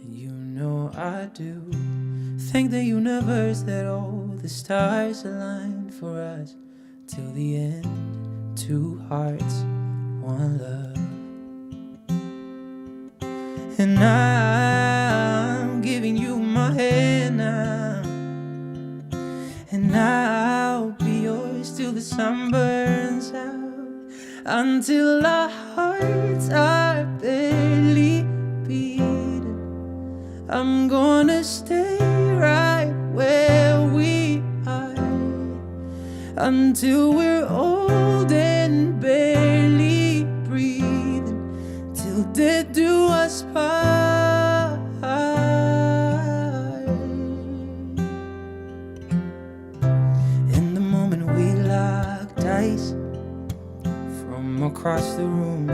and you know I do. Thank the universe that all the stars aligned for us till the end. Two hearts, one love. And I'm giving you my hand now, and I'll be yours till the sun burns out, until our hearts are barely beating. I'm gonna stay right where we are until we're old and barely breathing, till death do us part. In the moment we locked eyes, from across the room